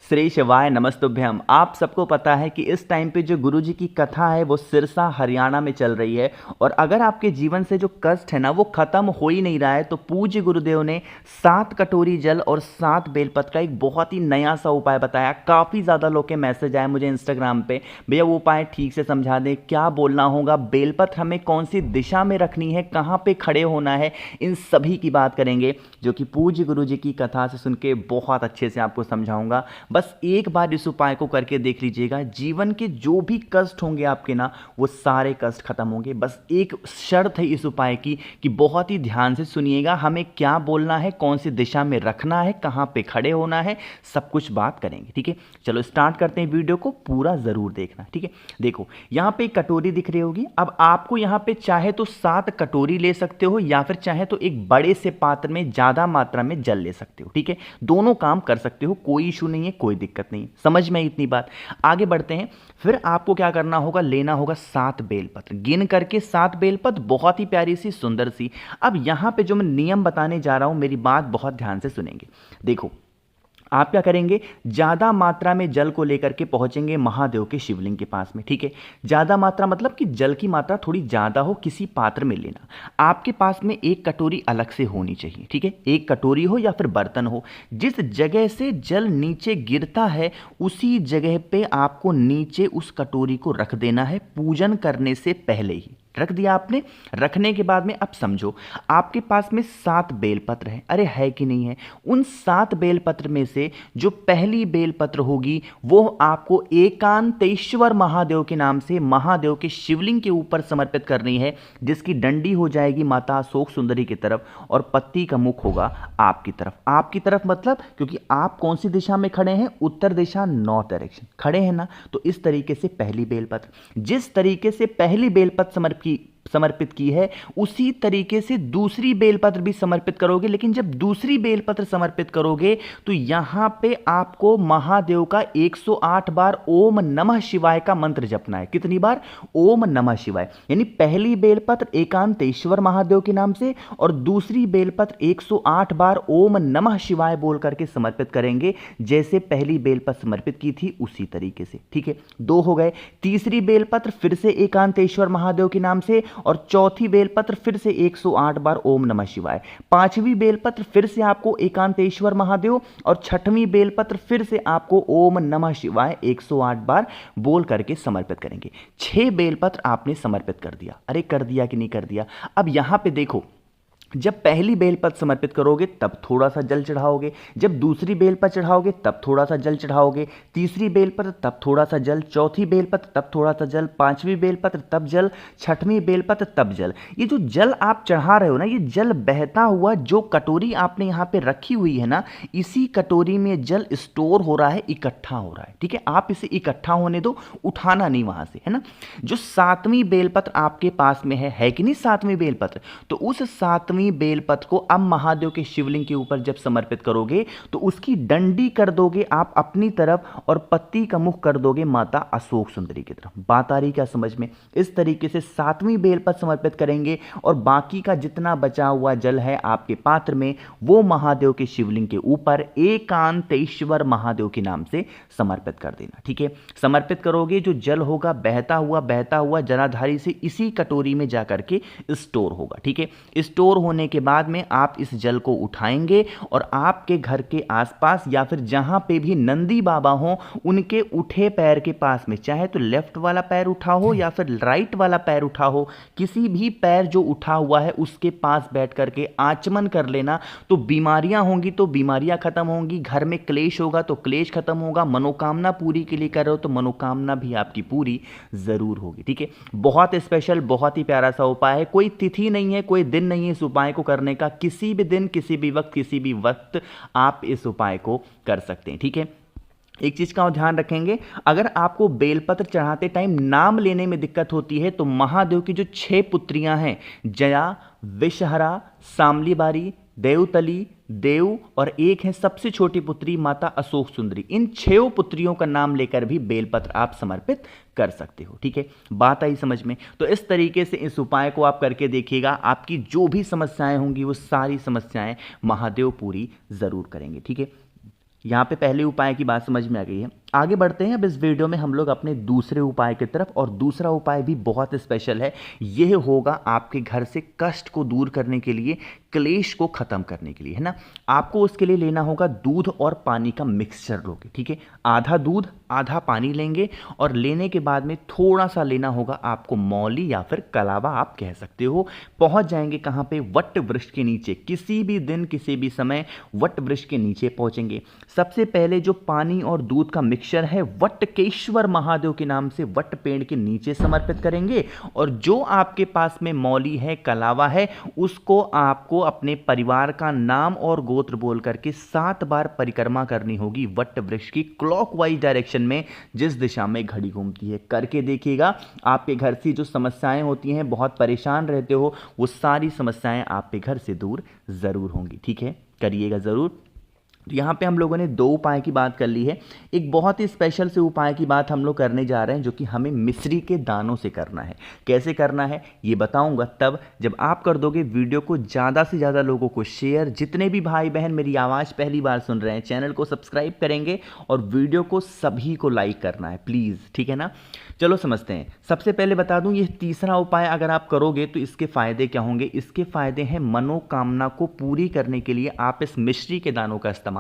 श्री शिवाय नमस्तुभ्यम। आप सबको पता है कि इस टाइम पे जो गुरु जी की कथा है वो सिरसा हरियाणा में चल रही है। और अगर आपके जीवन से जो कष्ट है ना वो खत्म हो ही नहीं रहा है तो पूज्य गुरुदेव ने 7 कटोरी जल और 7 बेलपत्र का एक बहुत ही नया सा उपाय बताया। काफ़ी ज़्यादा लोग के मैसेज आए मुझे इंस्टाग्राम पे, भैया वो उपाय ठीक से समझा दें, क्या बोलना होगा, बेलपत्र हमें कौन सी दिशा में रखनी है, कहाँ पे खड़े होना है, इन सभी की बात करेंगे जो कि पूज्य गुरु जी की कथा से सुन के बहुत अच्छे से आपको समझाऊंगा। बस एक बार इस उपाय को करके देख लीजिएगा, जीवन के जो भी कष्ट होंगे आपके ना वो सारे कष्ट खत्म होंगे। बस एक शर्त है इस उपाय की कि बहुत ही ध्यान से सुनिएगा, हमें क्या बोलना है, कौन सी दिशा में रखना है, कहाँ पे खड़े होना है, सब कुछ बात करेंगे। ठीक है, चलो स्टार्ट करते हैं। वीडियो को पूरा जरूर देखना। ठीक है, देखो यहाँ पे एक कटोरी दिख रही होगी। अब आपको यहाँ पे चाहे तो 7 कटोरी ले सकते हो या फिर चाहे तो एक बड़े से पात्र में ज्यादा मात्रा में जल ले सकते हो। ठीक है, दोनों काम कर सकते हो, कोई इशू नहीं है, कोई दिक्कत नहीं। समझ में इतनी बात। आगे बढ़ते हैं। फिर आपको क्या करना होगा, लेना होगा 7 बेलपत्र, गिन करके 7 बेलपत्र, बहुत ही प्यारी सी सुंदर सी। अब यहां पे जो मैं नियम बताने जा रहा हूं, मेरी बात बहुत ध्यान से सुनेंगे। देखो आप क्या करेंगे, ज्यादा मात्रा में जल को लेकर के पहुंचेंगे महादेव के शिवलिंग के पास में। ठीक है, ज्यादा मात्रा मतलब कि जल की मात्रा थोड़ी ज्यादा हो, किसी पात्र में लेना। आपके पास में एक कटोरी अलग से होनी चाहिए। ठीक है, एक कटोरी हो या फिर बर्तन हो, जिस जगह से जल नीचे गिरता है उसी जगह पे आपको नीचे उस कटोरी को रख देना है, पूजन करने से पहले ही रख दिया आपने। रखने के बाद में अब समझो, आपके पास में 7 बेलपत्र है, अरे है कि नहीं है। उन 7 बेलपत्र में से जो पहली बेलपत्र होगी वो आपको एकांतेश्वर महादेव के नाम से महादेव के शिवलिंग के ऊपर समर्पित करनी है, जिसकी डंडी हो जाएगी माता अशोक सुंदरी की तरफ और पत्ती का मुख होगा आपकी तरफ। आपकी तरफ मतलब क्योंकि आप कौन सी दिशा में खड़े हैं, उत्तर दिशा, नॉर्थ डायरेक्शन खड़े हैं ना। तो इस तरीके से पहली बेलपत्र, जिस तरीके से पहली बेलपत्र समर्पित की है उसी तरीके से दूसरी बेलपत्र भी समर्पित करोगे। लेकिन जब दूसरी बेलपत्र समर्पित करोगे तो यहां पे आपको महादेव का 108 बार ओम नमः शिवाय का मंत्र जपना है। कितनी बार? ओम नमः शिवाय। यानी पहली बेलपत्र एकांतेश्वर महादेव के नाम से और दूसरी बेलपत्र 108 बार ओम नमः शिवाय बोल करके समर्पित करेंगे, जैसे पहली बेलपत्र समर्पित की थी उसी तरीके से। ठीक है, 2 हो गए। तीसरी बेलपत्र फिर से एकांतेश्वर महादेव के नाम से और चौथी बेलपत्र फिर से 108 बार ओम नमः शिवाय। 5वीं बेलपत्र फिर से आपको एकांतेश्वर महादेव और 6वीं बेलपत्र फिर से आपको ओम नमः शिवाय 108 बार बोल करके समर्पित करेंगे। 6 बेलपत्र आपने समर्पित कर दिया। अरे कर दिया कि नहीं कर दिया? अब यहां पे देखो, जब पहली बेलपत्र समर्पित करोगे तब थोड़ा सा जल चढ़ाओगे, जब दूसरी बेलपत्र चढ़ाओगे तब थोड़ा सा जल चढ़ाओगे, तीसरी बेलपत्र तब थोड़ा सा जल, चौथी बेलपत्र तब थोड़ा सा जल, 5वीं बेलपत्र तब जल, 6वीं बेलपत्र तब जल। ये जो जल आप चढ़ा रहे हो ना, ये जल बहता हुआ जो कटोरी आपने यहाँ पे रखी हुई है ना, इसी कटोरी में जल स्टोर हो रहा है, इकट्ठा हो रहा है। ठीक है, आप इसे इकट्ठा होने दो, उठाना नहीं वहां से, है ना। जो 7वीं बेलपत्र आपके पास में है कि नहीं 7वीं बेलपत्र, तो उस 7वीं बेलपत्र को अब महादेव के शिवलिंग के ऊपर जब समर्पित करोगे तो उसकी डंडी कर दोगे आप अपनी तरफ और पत्ती का मुख कर दोगे माता अशोक सुंदरी की तरफ। बात आ रही क्या समझ में? इस तरीके से 7वीं बेलपत्र समर्पित करेंगे और बाकी का जितना बचा हुआ जल है आपके पात्र में वो महादेव के शिवलिंग के ऊपर एकांतेश्वर महादेव के नाम से समर्पित कर देना। ठीक है, समर्पित करोगे, जो जल होगा बहता हुआ जलाधारी से इसी कटोरी में जाकर के स्टोर होगा। ठीक है, स्टोर होने के बाद में आप इस जल को उठाएंगे और आपके घर के आसपास या फिर जहां पे भी नंदी बाबा हो उनके उठे पैर के पास में, चाहे तो लेफ्ट वाला पैर उठा हो या फिर राइट वाला पैर उठा हो, किसी भी पैर जो उठा हुआ है उसके पास बैठ करके आचमन कर लेना। तो बीमारियां होंगी तो बीमारियां खत्म होंगी, घर में क्लेश होगा तो क्लेश खत्म होगा, मनोकामना पूरी के लिए कर रहे हो तो मनोकामना भी आपकी पूरी जरूर होगी। ठीक है, बहुत स्पेशल, बहुत ही प्यारा सा उपाय है। कोई तिथि नहीं है, कोई दिन नहीं है इस उपाय को करने का, किसी भी दिन, किसी भी वक्त, किसी भी वक्त आप इस उपाय को कर सकते हैं। ठीक है, एक चीज का ध्यान रखेंगे, अगर आपको बेलपत्र चढ़ाते टाइम नाम लेने में दिक्कत होती है तो महादेव की जो 6 पुत्रियां हैं, जया, विषहरा, सामलीबारी, देवतली, देव और एक है सबसे छोटी पुत्री माता अशोक सुंदरी, इन 6 पुत्रियों का नाम लेकर भी बेलपत्र आप समर्पित कर सकते हो। ठीक है, बात आई समझ में? तो इस तरीके से इस उपाय को आप करके देखिएगा, आपकी जो भी समस्याएं होंगी वो सारी समस्याएं महादेव पूरी जरूर करेंगे। ठीक है, यहाँ पे पहले उपाय की बात समझ में आ गई है। आगे बढ़ते हैं अब इस वीडियो में हम लोग अपने दूसरे उपाय की तरफ, और दूसरा उपाय भी बहुत स्पेशल है। यह होगा आपके घर से कष्ट को दूर करने के लिए, क्लेश को खत्म करने के लिए, है ना। आपको उसके लिए लेना होगा दूध और पानी का मिक्सचर लोगे, ठीक है। आधा दूध आधा पानी लेंगे, और लेने के बाद में थोड़ा सा लेना होगा आपको मौली या फिर कलावा आप कह सकते हो। पहुंच जाएंगे कहां पे? वट वृक्ष के नीचे। किसी भी दिन किसी भी समय वट वृक्ष के नीचे पहुंचेंगे। सबसे पहले जो पानी और दूध का मिक्सचर है वटकेश्वर महादेव के नाम से वट पेड़ के नीचे समर्पित करेंगे, और जो आपके पास में मौली है, कलावा है, उसको आपको अपने परिवार का नाम और गोत्र बोल करके 7 बार परिक्रमा करनी होगी वट वृक्ष की, क्लॉकवाइज डायरेक्शन में, जिस दिशा में घड़ी घूमती है। करके देखिएगा, आपके घर से जो समस्याएं होती हैं, बहुत परेशान रहते हो, वो सारी समस्याएं आपके घर से दूर जरूर होंगी, ठीक है। करिएगा जरूर। तो यहाँ पे हम लोगों ने 2 उपाय की बात कर ली है। एक बहुत ही स्पेशल से उपाय की बात हम लोग करने जा रहे हैं, जो कि हमें मिश्री के दानों से करना है। कैसे करना है ये बताऊंगा तब जब आप कर दोगे वीडियो को ज़्यादा से ज़्यादा लोगों को शेयर। जितने भी भाई बहन मेरी आवाज़ पहली बार सुन रहे हैं, चैनल को सब्सक्राइब करेंगे, और वीडियो को सभी को लाइक करना है प्लीज़, ठीक है ना। चलो समझते हैं। सबसे पहले बता दूं, ये तीसरा उपाय अगर आप करोगे तो इसके फ़ायदे क्या होंगे। इसके फ़ायदे हैं मनोकामना को पूरी करने के लिए आप इस मिश्री के दानों का इस्तेमाल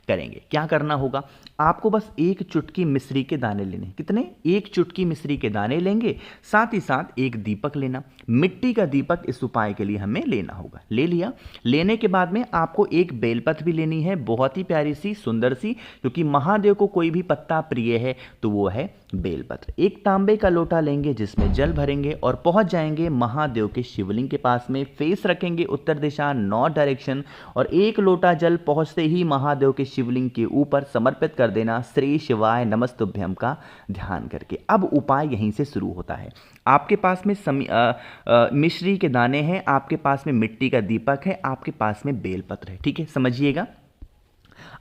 करेंगे। क्या करना होगा, आपको बस 1 चुटकी मिश्री के दाने लेने। कितने? 1 चुटकी मिश्री के दाने लेंगे। साथ ही साथ एक दीपक लेना, मिट्टी का दीपक इस उपाय के लिए हमें लेना होगा। ले लिया। लेने के बाद में आपको एक बेलपत्र भी लेनी है, बहुत ही प्यारी सी, सुंदर सी, क्योंकि महादेव को कोई भी पत्ता प्रिय है तो वो है बेलपत्र। एक तांबे का लोटा लेंगे जिसमें जल भरेंगे, और पहुंच जाएंगे महादेव के शिवलिंग के पास में। फेस रखेंगे उत्तर दिशा, नॉर्थ डायरेक्शन, और 1 लोटा जल पहुंचते ही महादेव के शिवलिंग के ऊपर समर्पित कर देना, श्री शिवाय नमस्तुभ्यम का ध्यान करके। अब उपाय यहीं से शुरू होता है। आपके पास में मिश्री के दाने हैं, आपके पास में मिट्टी का दीपक है, आपके पास में बेलपत्र है, ठीक है। समझिएगा,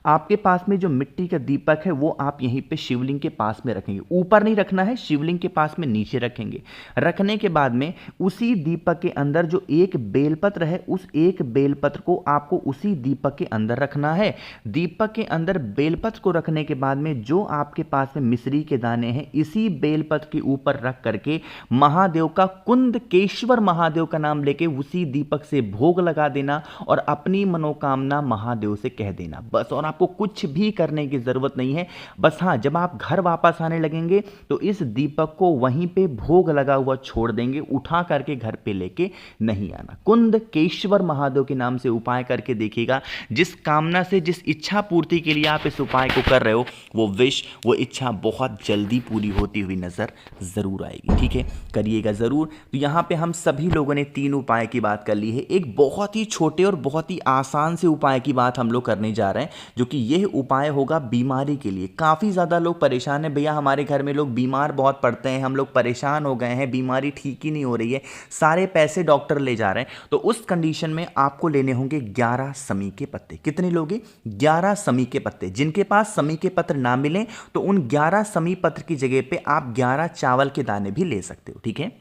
आपके पास में जो मिट्टी का दीपक है वो आप यहीं पे शिवलिंग के पास में रखेंगे। ऊपर नहीं रखना है, शिवलिंग के पास में नीचे रखेंगे। रखने के बाद में उसी दीपक के अंदर जो एक बेलपत्र है, उस एक बेलपत्र को आपको उसी दीपक के अंदर रखना है। दीपक के अंदर बेलपत्र को रखने के बाद में जो आपके पास में मिश्री के दाने हैं, इसी बेलपत्र के ऊपर रख करके महादेव का, कुंदकेश्वर महादेव का नाम लेके उसी दीपक से भोग लगा देना, और अपनी मनोकामना महादेव से कह देना बस। और आपको कुछ भी करने की जरूरत नहीं है। बस हाँ, जब आप घर वापस आने लगेंगे तो इस दीपक को वहीं पे भोग लगा हुआ छोड़ देंगे, उठा करके घर पे लेके नहीं आना। कुंदकेश्वर महादेव के नाम से उपाय करके देखिएगा। जिस कामना से, जिस इच्छा पूर्ति के लिए आप इस उपाय को कर रहे हो, वो विश, वो इच्छा बहुत जल्दी पूरी होती हुई नजर जरूर आएगी, ठीक है। करिएगा जरूर। तो यहां पे हम सभी लोगों ने 3 उपाय की बात कर ली है। एक बहुत ही छोटे और बहुत ही आसान से उपाय की बात हम लोग करने जा रहे हैं, जो कि यह उपाय होगा बीमारी के लिए। काफ़ी ज़्यादा लोग परेशान हैं, भैया हमारे घर में लोग बीमार बहुत पड़ते हैं, हम लोग परेशान हो गए हैं, बीमारी ठीक ही नहीं हो रही है, सारे पैसे डॉक्टर ले जा रहे हैं। तो उस कंडीशन में आपको लेने होंगे 11 समी के पत्ते। कितने लोगे? 11 समी के पत्ते। जिनके पास समी के पत्र ना मिले तो उन 11 समी पत्र की जगह पे आप 11 चावल के दाने भी ले सकते हो, ठीक है।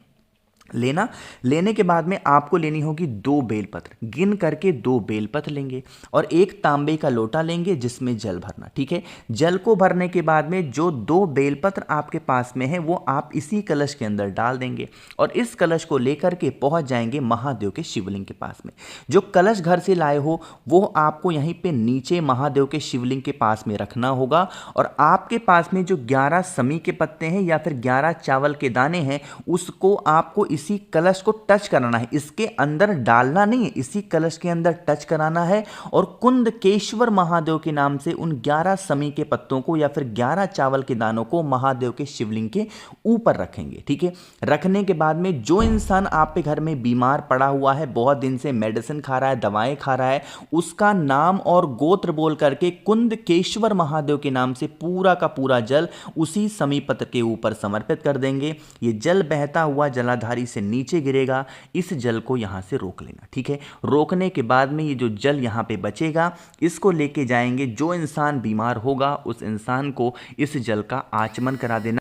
लेना। लेने के बाद में आपको लेनी होगी 2 बेलपत्र। गिन करके 2 बेलपत्र लेंगे, और एक तांबे का लोटा लेंगे जिसमें जल भरना, ठीक है। जल को भरने के बाद में जो 2 बेलपत्र आपके पास में है वो आप इसी कलश के अंदर डाल देंगे, और इस कलश को लेकर के पहुंच जाएंगे महादेव के शिवलिंग के पास में। जो कलश घर से लाए हो वो आपको यहीं पे नीचे महादेव के शिवलिंग के पास में रखना होगा, और आपके पास में जो 11 समी के पत्ते हैं या फिर 11 चावल के दाने हैं, उसको आपको इसी कलश को टच कराना है। इसके अंदर डालना नहीं है, इसी कलश के अंदर टच कराना है, और कुंदकेश्वर महादेव के नाम से उन 11 समी के पत्तों को या फिर 11 चावल के दानों को महादेव के शिवलिंग के ऊपर रखेंगे, ठीक है। रखने के बाद में जो इंसान आपके घर में बीमार पड़ा हुआ है, बहुत दिन से मेडिसिन खा रहा है, दवाएं खा रहा है, उसका नाम और गोत्र बोल करके कुंदकेश्वर महादेव के नाम से पूरा का पूरा जल उसी समी पत्र के ऊपर समर्पित कर देंगे। ये जल बहता हुआ जलाधारी से नीचे गिरेगा। इस जल को यहां से रोक लेना, ठीक है। रोकने के बाद में ये जो जल यहां पे बचेगा, इसको लेके जाएंगे। जो इंसान बीमार होगा उस इंसान को इस जल का आचमन करा देना,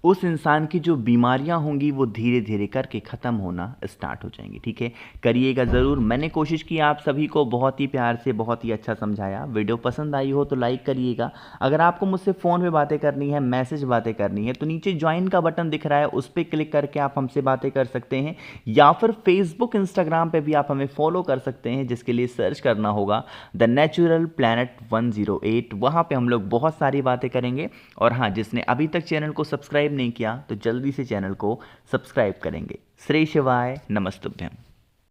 उस इंसान की जो बीमारियां होंगी वो धीरे धीरे करके ख़त्म होना स्टार्ट हो जाएंगी। ठीक है, करिएगा ज़रूर। मैंने कोशिश की आप सभी को बहुत ही प्यार से बहुत ही अच्छा समझाया। वीडियो पसंद आई हो तो लाइक करिएगा। अगर आपको मुझसे फ़ोन पे बातें करनी है, मैसेज बातें करनी है, तो नीचे ज्वाइन का बटन दिख रहा है, उस पर क्लिक करके आप हमसे बातें कर सकते हैं, या फिर फेसबुक इंस्टाग्राम पे भी आप हमें फॉलो कर सकते हैं, जिसके लिए सर्च करना होगा द नेचुरल प्लैनेट 108। वहाँ पे हम लोग बहुत सारी बातें करेंगे। और हाँ, जिसने अभी तक चैनल को सब्सक्राइब नहीं किया तो जल्दी से चैनल को सब्सक्राइब करेंगे। श्री शिवाय, नमस्तुभ्यम।